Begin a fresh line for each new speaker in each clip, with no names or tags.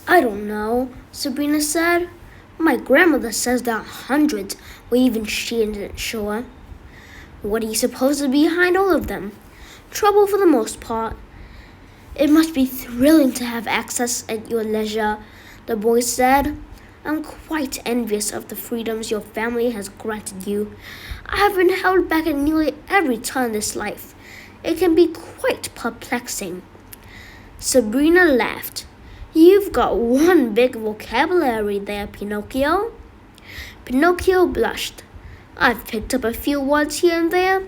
I don't know, Sabrina said. My grandmother says there are hundreds, but even she isn't sure. What do you suppose is behind all of them? Trouble for the most part. It must be thrilling to have access at your leisure, the boy said. I'm quite envious of the freedoms your family has granted you. I have been held back at nearly every turn in this life. It can be quite perplexing. Sabrina laughed. You've got one big vocabulary there, Pinocchio. Pinocchio blushed. I've picked up a few words here and there.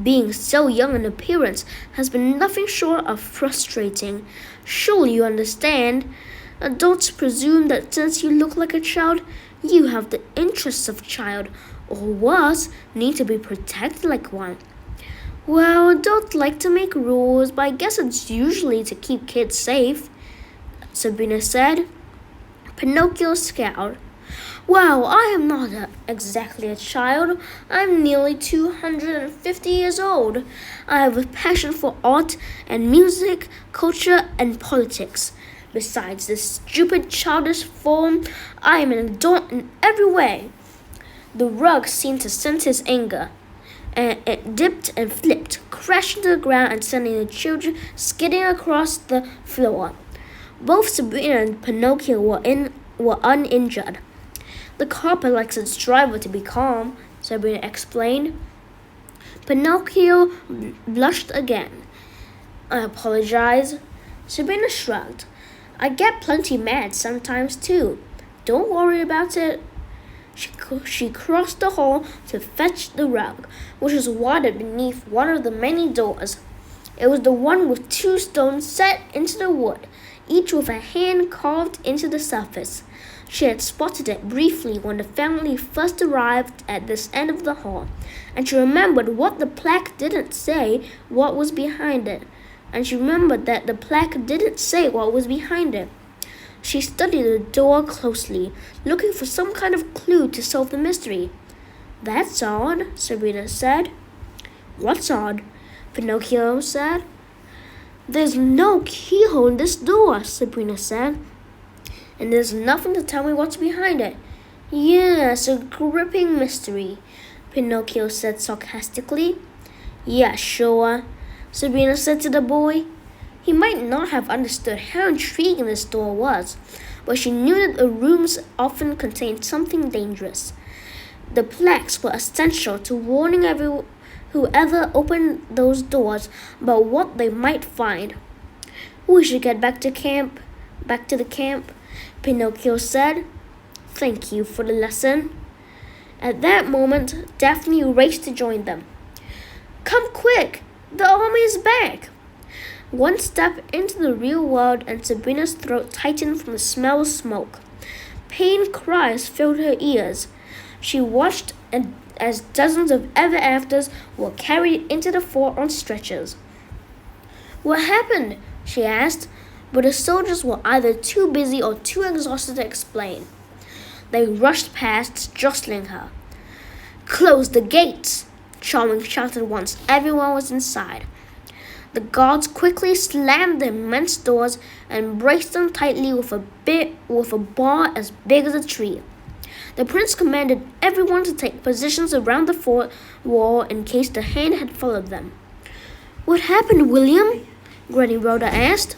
Being so young in appearance has been nothing short of frustrating. Surely you understand. Adults presume that since you look like a child, you have the interests of a child, or worse, need to be protected like one. Well, adults like to make rules, but I guess it's usually to keep kids safe, Sabrina said. Pinocchio scowled. Well, I am not exactly a child. I'm nearly 250 years old. I have a passion for art and music, culture, and politics. Besides this stupid childish form, I am an adult in every way. The rug seemed to sense his anger, and it dipped and flipped, crashing to the ground and sending the children skidding across the floor. Both Sabrina and Pinocchio were uninjured. The carpet likes its driver to be calm, Sabrina explained. Pinocchio blushed again. I apologize. Sabrina shrugged. I get plenty mad sometimes too. Don't worry about it. She crossed the hall to fetch the rug, which was wadded beneath one of the many doors. It was the one with 2 stones set into the wood, each with a hand carved into the surface. She had spotted it briefly when the family first arrived at this end of the hall, and she remembered what the plaque didn't say what was behind it. She studied the door closely, looking for some kind of clue to solve the mystery. That's odd, Sabrina said. What's odd? Pinocchio said. There's no keyhole in this door, Sabrina said. And there's nothing to tell me what's behind it. Yes, a gripping mystery, Pinocchio said sarcastically. Yeah, sure, Sabrina said to the boy. He might not have understood how intriguing this door was, but she knew that the rooms often contained something dangerous. The plaques were essential to warning whoever opened those doors about what they might find. We should get back to the camp, Pinocchio said. Thank you for the lesson. At that moment, Daphne raced to join them. Come quick! The army is back! One step into the real world and Sabrina's throat tightened from the smell of smoke. Pained cries filled her ears. She watched as dozens of Everafters were carried into the fort on stretchers. What happened? She asked, but the soldiers were either too busy or too exhausted to explain. They rushed past, jostling her. Close the gates! Charming shouted once everyone was inside. The guards quickly slammed the immense doors and braced them tightly with a bar as big as a tree. The prince commanded everyone to take positions around the fort wall in case the hand had followed them. What happened, William? Granny Rhoda asked.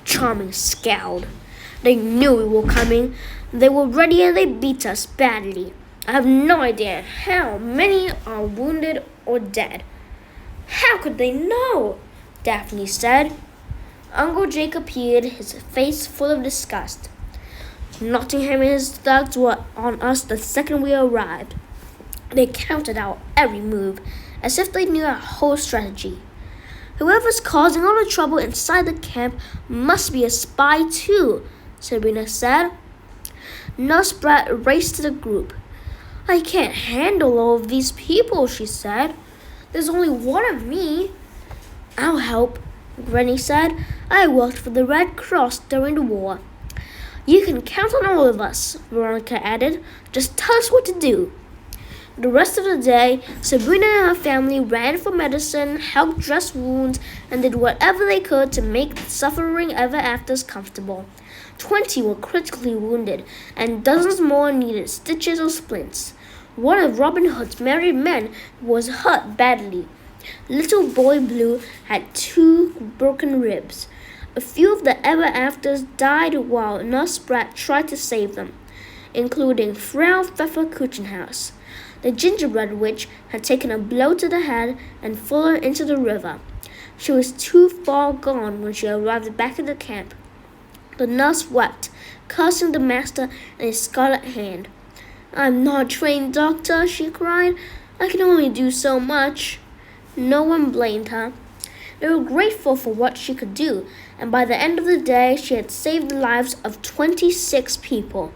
Charming scowled. They knew we were coming. They were ready and they beat us badly. I have no idea how many are wounded or dead. How could they know? Daphne said. Uncle Jake appeared, his face full of disgust. Nottingham and his thugs were on us the second we arrived. They counted out every move, as if they knew our whole strategy. Whoever's causing all the trouble inside the camp must be a spy too, Sabrina said. Nurse Brat raced to the group. I can't handle all of these people, she said. There's only one of me. I'll help, Granny said. I worked for the Red Cross during the war. You can count on all of us, Veronica added. Just tell us what to do. The rest of the day, Sabrina and her family ran for medicine, helped dress wounds, and did whatever they could to make the suffering Everafters comfortable. 20 were critically wounded, and dozens more needed stitches or splints. One of Robin Hood's married men was hurt badly. Little Boy Blue had 2 broken ribs. A few of the Everafters died while Nurse Sprat tried to save them, including Frau Pfefferkuchenhaus. The gingerbread witch had taken a blow to the head and fallen into the river. She was too far gone when she arrived back at the camp. The nurse wept, cursing the master and his scarlet hand. "I'm not a trained doctor," she cried. "I can only do so much." No one blamed her. They were grateful for what she could do, and by the end of the day she had saved the lives of 26 people.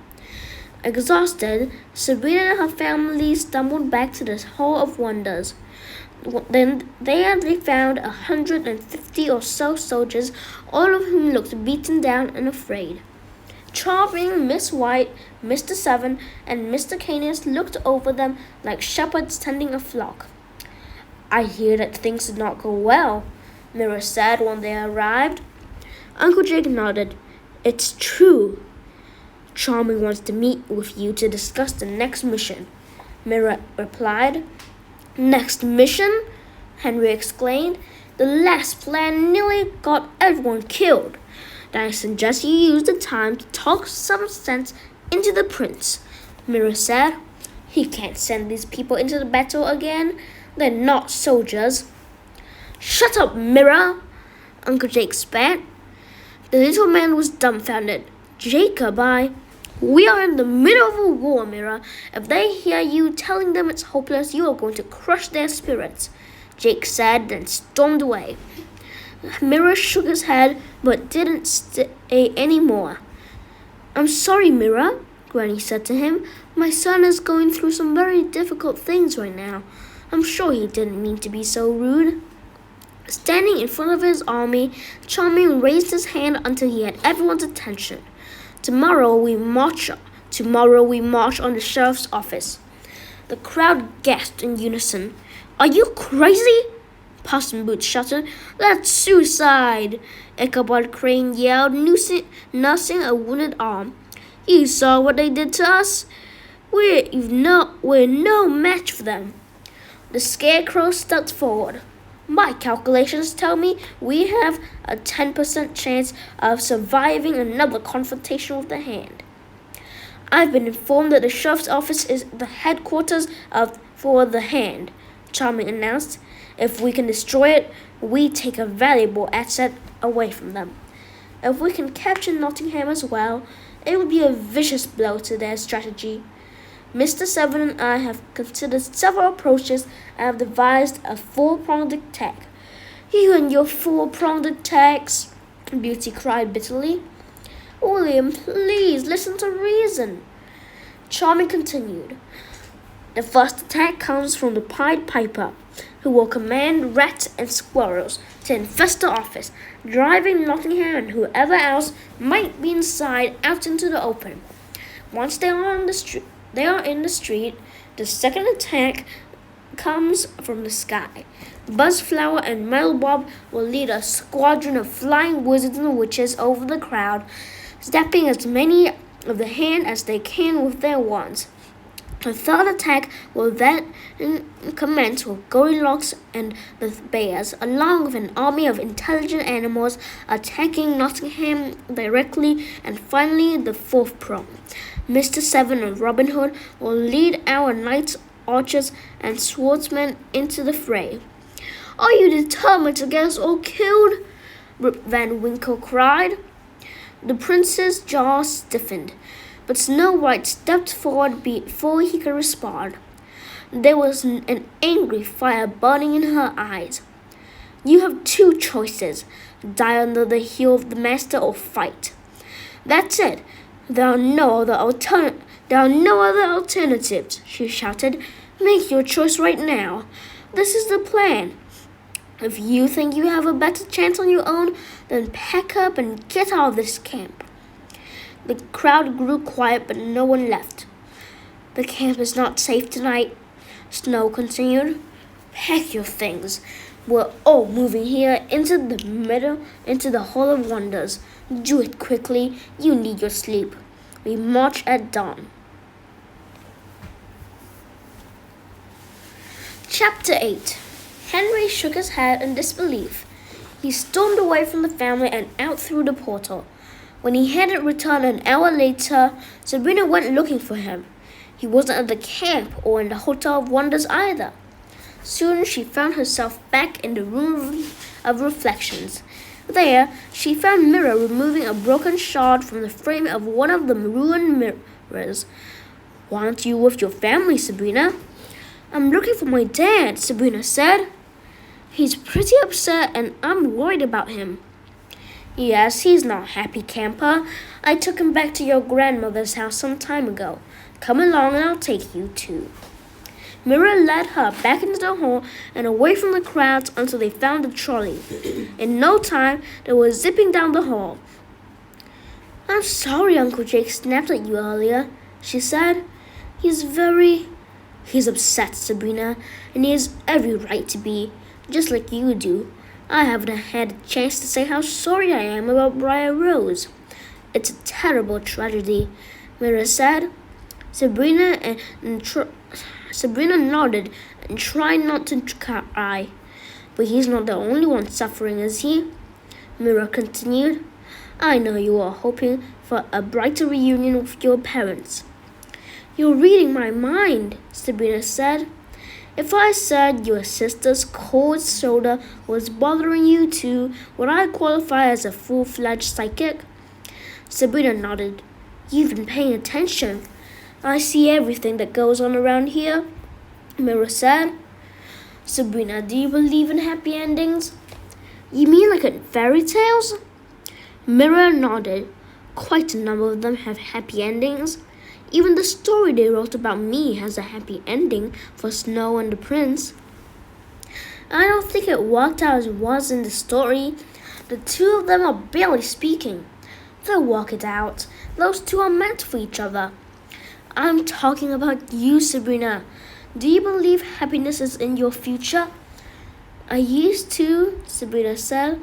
Exhausted, Sabrina and her family stumbled back to the Hall of Wonders. Then they found 150 or so soldiers, all of whom looked beaten down and afraid. Charming Miss White, Mr. Seven, and Mr. Canis looked over them like shepherds tending a flock. "I hear that things did not go well," Mira said when they arrived. Uncle Jake nodded. "It's true. Charming wants to meet with you to discuss the next mission," Mira replied. "Next mission?" Henry exclaimed. "The last plan nearly got everyone killed. I suggest you use the time to talk some sense into the prince," Mira said. "He can't send these people into the battle again. They're not soldiers." "Shut up, Mira!" Uncle Jake spat. The little man was dumbfounded. "Jacob, We are in the middle of a war, Mira. If they hear you telling them it's hopeless, you are going to crush their spirits," Jake said, then stormed away. Mira shook his head, but didn't say any more. "I'm sorry, Mira," Granny said to him. "My son is going through some very difficult things right now. I'm sure he didn't mean to be so rude." Standing in front of his army, Charming raised his hand until he had everyone's attention. Tomorrow we march on the sheriff's office." The crowd gasped in unison. "Are you crazy?" Parson Boots shouted. "That's suicide!" Ichabod Crane yelled, nursing a wounded arm. "You saw what they did to us? We're no match for them." The Scarecrow stepped forward. "My calculations tell me we have a 10% chance of surviving another confrontation with the Hand. I've been informed that the sheriff's office is the headquarters for the Hand," Charming announced. "If we can destroy it, we take a valuable asset away from them. If we can capture Nottingham as well, it would be a vicious blow to their strategy. Mr. Seven and I have considered several approaches and have devised a 4-pronged attack." "You and your 4-pronged attacks," Beauty cried bitterly. "William, please listen to reason." Charming continued. "The first attack comes from the Pied Piper, who will command rats and squirrels to infest the office, driving Nottingham and whoever else might be inside out into the open. Once they are in the street, the second attack comes from the sky. Buzzflower and Metalbob will lead a squadron of flying wizards and witches over the crowd, zapping as many of the Hand as they can with their wands. The third attack will then commence with Goldilocks and the Bears, along with an army of intelligent animals attacking Nottingham directly, and finally the 4th prong. Mr. Seven and Robin Hood will lead our knights, archers, and swordsmen into the fray." "Are you determined to get us all killed?" Rip Van Winkle cried. The prince's jaw stiffened, but Snow White stepped forward before he could respond. There was an angry fire burning in her eyes. "You have 2 choices, die under the heel of the master or fight. That's it. There are no other alternatives," she shouted. "Make your choice right now. This is the plan. If you think you have a better chance on your own, then pack up and get out of this camp." The crowd grew quiet, but no one left. "The camp is not safe tonight," Snow continued. Pack your things. We're all moving here into the Hall of Wonders. Do it quickly. You need your sleep. We march at dawn. Chapter 8. Henry shook his head in disbelief. He stormed away from the family and out through the portal. When he hadn't returned an hour later, Sabrina went looking for him. He wasn't at the camp or in the Hotel of Wonders either. Soon she found herself back in the room of reflections. There, she found Mirror removing a broken shard from the frame of one of the ruined mirrors. "Why aren't you with your family, Sabrina?" "I'm looking for my dad," Sabrina said. "He's pretty upset and I'm worried about him." "Yes, he's not happy, camper. I took him back to your grandmother's house some time ago. Come along and I'll take you too." Mirror led her back into the hall and away from the crowds until they found the trolley. In no time, they were zipping down the hall. "I'm sorry Uncle Jake snapped at you earlier," she said. He's upset, Sabrina, and he has every right to be, just like you do. I haven't had a chance to say how sorry I am about Briar Rose." "It's a terrible tragedy," Mirror said. Sabrina nodded and tried not to cry. "But he's not the only one suffering, is he?" Mirror continued. "I know you are hoping for a brighter reunion with your parents." "You're reading my mind," Sabrina said. "If I said your sister's cold shoulder was bothering you too, would I qualify as a full-fledged psychic?" Sabrina nodded. "You've been paying attention." "I see everything that goes on around here," Mirror said. "Sabrina, do you believe in happy endings?" "You mean like in fairy tales?" Mirror nodded. "Quite a number of them have happy endings. Even the story they wrote about me has a happy ending for Snow and the Prince." "I don't think it worked out as it was in the story. The two of them are barely speaking. They'll work it out. Those two are meant for each other." "I'm talking about you, Sabrina. Do you believe happiness is in your future?" "I used to," Sabrina said.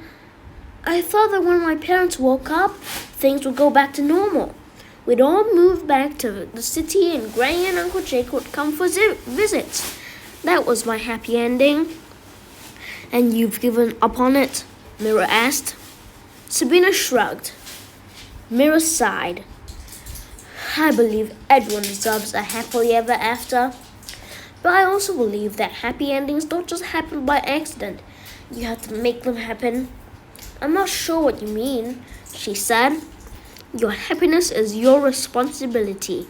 "I thought that when my parents woke up, things would go back to normal. We'd all move back to the city and Granny and Uncle Jake would come for visits. That was my happy ending." "And you've given up on it?" Mirror asked. Sabrina shrugged. Mirror sighed. "I believe everyone deserves a happily ever after. But I also believe that happy endings don't just happen by accident. You have to make them happen." "I'm not sure what you mean," she said. "Your happiness is your responsibility,"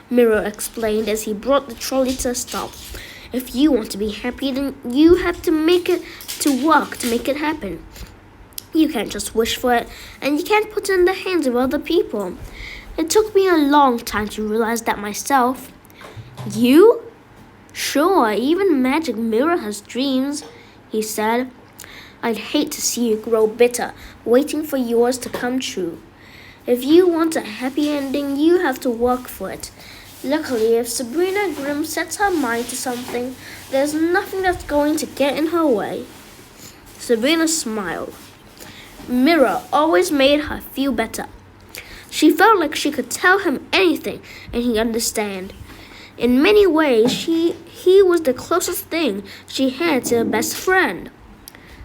Mirror explained as he brought the trolley to a stop. "If you want to be happy, then you have to work to make it happen. You can't just wish for it, and you can't put it in the hands of other people. It took me a long time to realize that myself." "You?" "Sure, even Magic Mirror has dreams," he said. "I'd hate to see you grow bitter, waiting for yours to come true. If you want a happy ending, you have to work for it. Luckily, if Sabrina Grimm sets her mind to something, there's nothing that's going to get in her way." Sabrina smiled. Mirror always made her feel better. She felt like she could tell him anything and he'd understand. In many ways, he was the closest thing she had to a best friend.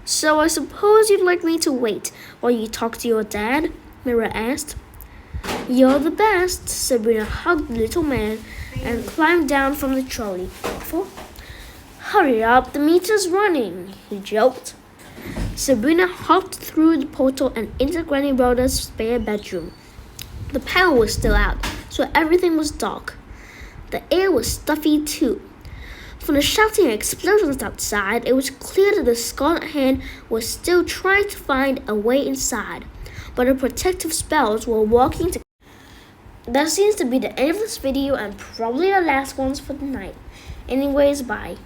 "So I suppose you'd like me to wait while you talk to your dad?" Mirror asked. "You're the best." Sabrina hugged the little man and climbed down from the trolley. "Hurry up, the meter's running," he joked. Sabrina hopped through the portal and into Granny Rhoda's spare bedroom. The power was still out, so everything was dark. The air was stuffy too. From the shouting and explosions outside, it was clear that the Scarlet Hand was still trying to find a way inside, but her protective spells were working to. That seems to be the end of this video and probably the last ones for the night. Anyways, bye.